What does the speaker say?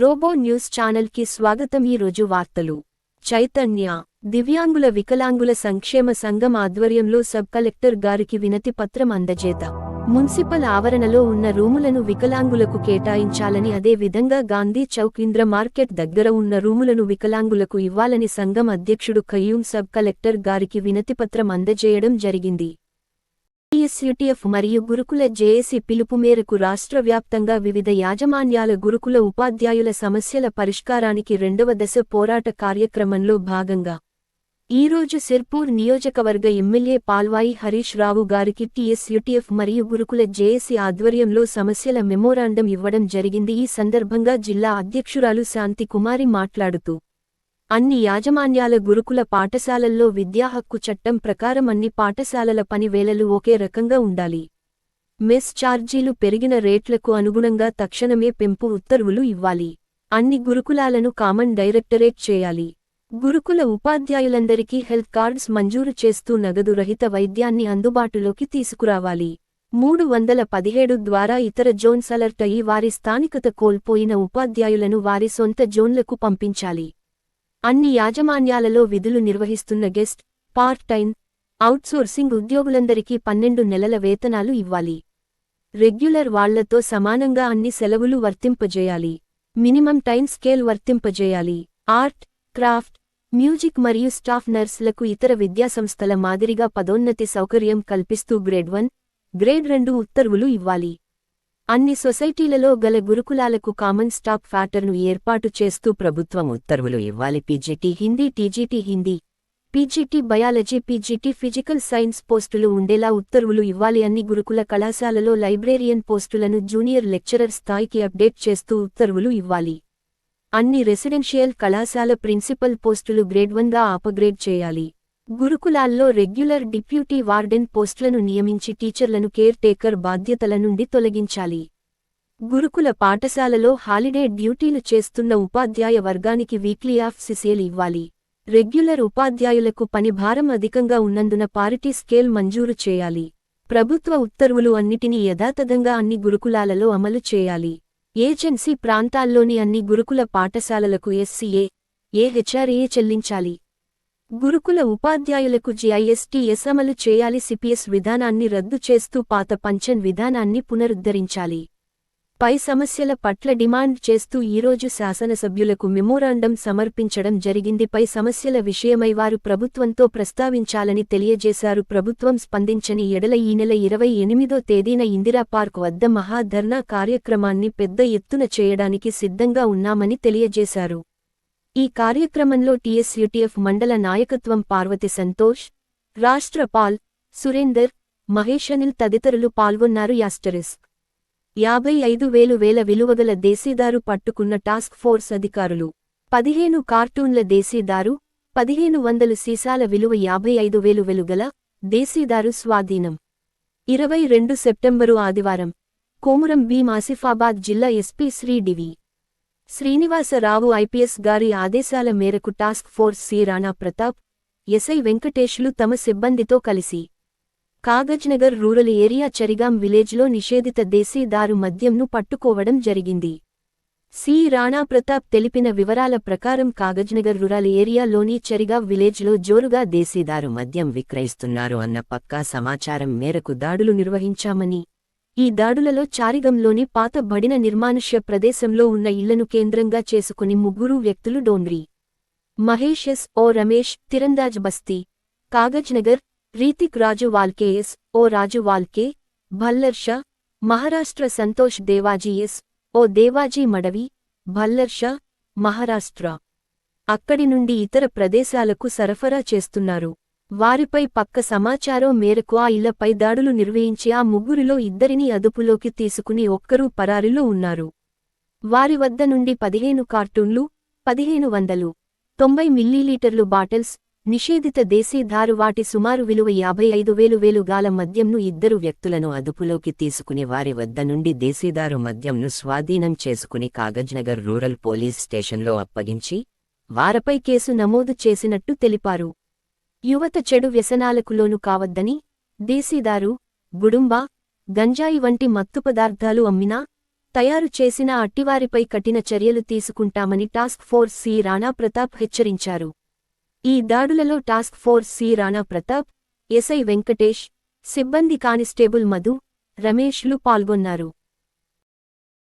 Robo news channel కి స్వాగతం. ఈ రోజు వార్తలు. చైతన్య దివ్యాంగుల వికలాంగుల సంక్షేమ సంఘం ఆధ్వర్యంలో సబ్ కలెక్టర్ గారికి వినతి పత్రం అందజేత. మున్సిపల్ ఆవరణలో ఉన్న రూములను వికలాంగులకు కేటాయించాలని, అదే విధంగా గాంధీ చౌక్ ఇంద్ర మార్కెట్ దగ్గర ఉన్న రూములను వికలాంగులకు ఇవ్వాలని సంఘం అధ్యక్షుడు ఖయ్యూం సబ్ కలెక్టర్ గారికి వినతిపత్రం అందజేయడం జరిగింది. టీఎస్యూటీఎఫ్ మరియు గురుకుల జేఏసీ పిలుపు మేరకు రాష్ట్ర వ్యాప్తంగా వివిధ యాజమాన్యాల గురుకుల ఉపాధ్యాయుల సమస్యల పరిష్కారానికి రెండవ దశ పోరాట కార్యక్రమంలో భాగంగా ఈరోజు సిర్పూర్ నియోజకవర్గ ఎమ్మెల్యే పాల్వాయి హరీష్ రావు గారికి టీఎస్యూటీఎఫ్ మరియు గురుకుల జేఏసీ ఆధ్వర్యంలో సమస్యల మెమోరాండం ఇవ్వడం జరిగింది. ఈ సందర్భంగా జిల్లా అధ్యక్షురాలు శాంతి కుమారి మాట్లాడుతూ, అన్ని యాజమాన్యాల గురుకుల పాఠశాలల్లో విద్యా హక్కు చట్టం ప్రకారం అన్ని పాఠశాలల పని వేళలు ఒకే రకంగా ఉండాలి. మెస్ ఛార్జీలు పెరిగిన రేట్లకు అనుగుణంగా తక్షణమే పెంపు ఉత్తర్వులు ఇవ్వాలి. అన్ని గురుకులాలను కామన్ డైరెక్టరేట్ చేయాలి. గురుకుల ఉపాధ్యాయులందరికీ హెల్త్ కార్డ్స్ మంజూరు చేస్తూ నగదు రహిత వైద్యాన్ని అందుబాటులోకి తీసుకురావాలి. 317 ద్వారా ఇతర జోన్స్ అలర్ట్ అయి వారి స్థానికత కోల్పోయిన ఉపాధ్యాయులను వారి సొంత జోన్లకు పంపించాలి. అన్ని యాజమాన్యాలలో విధులు నిర్వహిస్తున్న గెస్ట్, పార్ట్ టైం, అవుట్సోర్సింగ్ ఉద్యోగులందరికీ 12 నెలల వేతనాలు ఇవ్వాలి. రెగ్యులర్ వాళ్లతో సమానంగా అన్ని సెలవులు వర్తింపజేయాలి. మినిమం టైం స్కేల్ వర్తింపజేయాలి. ఆర్ట్, క్రాఫ్ట్, మ్యూజిక్ మరియు స్టాఫ్ నర్సులకు ఇతర విద్యాసంస్థల మాదిరిగా పదోన్నతి సౌకర్యం కల్పిస్తూ గ్రేడ్ 1, గ్రేడ్ 2 ఉత్తర్వులు ఇవ్వాలి. అన్ని సొసైటీలలో గల గురుకులాలకు కామన్ స్టాక్ ఫ్యాటర్ను ఏర్పాటు చేస్తూ ప్రభుత్వం ఉత్తర్వులు ఇవ్వాలి. PGT Hindi, TGT Hindi, PGT biology, PGT physical science పోస్టులు ఉండేలా ఉత్తర్వులు ఇవ్వాలి. అన్ని గురుకుల కళాశాలలో లైబ్రేరియన్ పోస్టులను జూనియర్ లెక్చరర్ స్థాయికి అప్డేట్ చేస్తూ ఉత్తర్వులు ఇవ్వాలి. అన్ని రెసిడెన్షియల్ కళాశాల ప్రిన్సిపల్ పోస్టులు గ్రేడ్ 1గా అప్గ్రేడ్ చేయాలి. గురుకులాల్లో రెగ్యులర్ డిప్యూటీ వార్డెన్ పోస్టులను నియమించి టీచర్లను కేర్ టేకర్ బాధ్యతల నుండి తొలగించాలి. గురుకుల పాఠశాలలో హాలిడే డ్యూటీలు చేస్తున్న ఉపాధ్యాయ వర్గానికి వీక్లీ ఆఫ్ సిసేల్ ఇవ్వాలి. రెగ్యులర్ ఉపాధ్యాయులకు పని భారం అధికంగా ఉన్నందున పారిటీ స్కేల్ మంజూరు చేయాలి. ప్రభుత్వ ఉత్తర్వులు అన్నిటినీ యథాతథంగా అన్ని గురుకులాలలో అమలు చేయాలి. ఏజెన్సీ ప్రాంతాల్లోని అన్ని గురుకుల పాఠశాలలకు ఎస్సీఏ, ఏహెచ్ఆర్ఏ చెల్లించాలి. గురుకుల ఉపాధ్యాయులకు జీఐఎస్టీఎస్ అమలు చేయాలి. సిపిఎస్ విధానాన్ని రద్దు చేస్తూ పాత పంచన్ విధానాన్ని పునరుద్ధరించాలి. పై సమస్యల పట్ల డిమాండ్ చేస్తూ ఈరోజు శాసనసభ్యులకు మెమోరాండం సమర్పించడం జరిగింది. పై సమస్యల విషయమై వారు ప్రభుత్వంతో ప్రస్తావించాలని తెలియజేశారు. ప్రభుత్వం స్పందించని ఎడల ఈ నెల 28వ తేదీన ఇందిరా పార్క్ వద్ద మహాధర్నా కార్యక్రమాన్ని పెద్ద ఎత్తున చేయడానికి సిద్ధంగా ఉన్నామని తెలియజేశారు. ఈ కార్యక్రమంలో టీఎస్యూటీఎఫ్ మండల నాయకత్వం పార్వతి సంతోష్, రాష్ట్ర పాల్, సురేందర్, మహేష్ అనిల్ తదితరులు పాల్గొన్నారు. 55,000 విలువగల దేశీదారు పట్టుకున్న టాస్క్ ఫోర్స్ అధికారులు. 15 కార్టూన్ల దేశీదారు, 1500 సీసాల విలువ 55,000 విలువగల దేశీదారు స్వాధీనం. 22 సెప్టెంబరు ఆదివారం. కోమురం భీం ఆసిఫాబాద్ జిల్లా SP Shri DV Srinivasarao IPS గారి ఆదేశాల మేరకు task force C Rana Pratap, SI వెంకటేష్లు తమ సిబ్బందితో కలిసి కాగజ్నగర్ రూరల్ ఏరియా చరిగాం విలేజ్లో నిషేధిత దేశీదారు మద్యంను పట్టుకోవడం జరిగింది. సి రాణా ప్రతాప్ తెలిపిన వివరాల ప్రకారం కాగజ్నగర్ రూరల్ ఏరియాలోని చరిగావ్ విలేజ్లో జోరుగా దేశీదారు మద్యం విక్రయిస్తున్నారు అన్న పక్కా సమాచారం మేరకు దాడులు నిర్వహించామని, ఈ దాడులలో చారిగంలోని పాత బడిన నిర్మానుష్య ప్రదేశంలో ఉన్న ఇళ్లను కేంద్రంగా చేసుకుని 3 వ్యక్తులు డోంగ్రీ మహేష్ ఎస్ ఓ రమేష్, తిరందాజ్ బస్తీ, కాగజ్నగర్, రీతిక్ రాజు వాల్కే ఎస్ ఓ రాజు వాల్కే, భల్లర్ షా, మహారాష్ట్ర సంతోష్ దేవాజీ ఎస్ ఓ దేవాజీ మడవి, భల్లర్ షా, మహారాష్ట్ర అక్కడి నుండి ఇతర ప్రదేశాలకు సరఫరా చేస్తున్నారు. వారిపై పక్క సమాచారం మేరకు ఆ ఇళ్లపై దాడులు నిర్వహించి ఆ 3లో 2ని అదుపులోకి తీసుకుని ఒక్కరూ పరారీలో ఉన్నారు. వారి వద్ద నుండి 15 కార్టూన్లు, 1590 మిల్లీలీటర్లు బాటిల్స్, నిషేధిత దేశీదారు వాటి సుమారు విలువ 55,000 గాల మద్యంను 2 వ్యక్తులను అదుపులోకి తీసుకుని వారి వద్ద నుండి దేశీదారు మద్యంను స్వాధీనం చేసుకుని కాగజ్నగర్ రూరల్ పోలీస్ స్టేషన్లో అప్పగించి వారిపై కేసు నమోదు చేసినట్టు తెలిపారు. యువత చెడు వ్యసనాలకు లోను కావద్దని, దేశీదారు, గుడుంబా, గంజాయి వంటి మత్తు పదార్థాలు అమ్మినా, తయారు చేసిన అట్టివారిపై కఠిన చర్యలు తీసుకుంటామని task force C Rana Pratap హెచ్చరించారు. ఈ దాడులలో task force C Rana Pratap, SI Venkatesh, సిబ్బంది కానిస్టేబుల్ మధు, రమేష్లు పాల్గొన్నారు.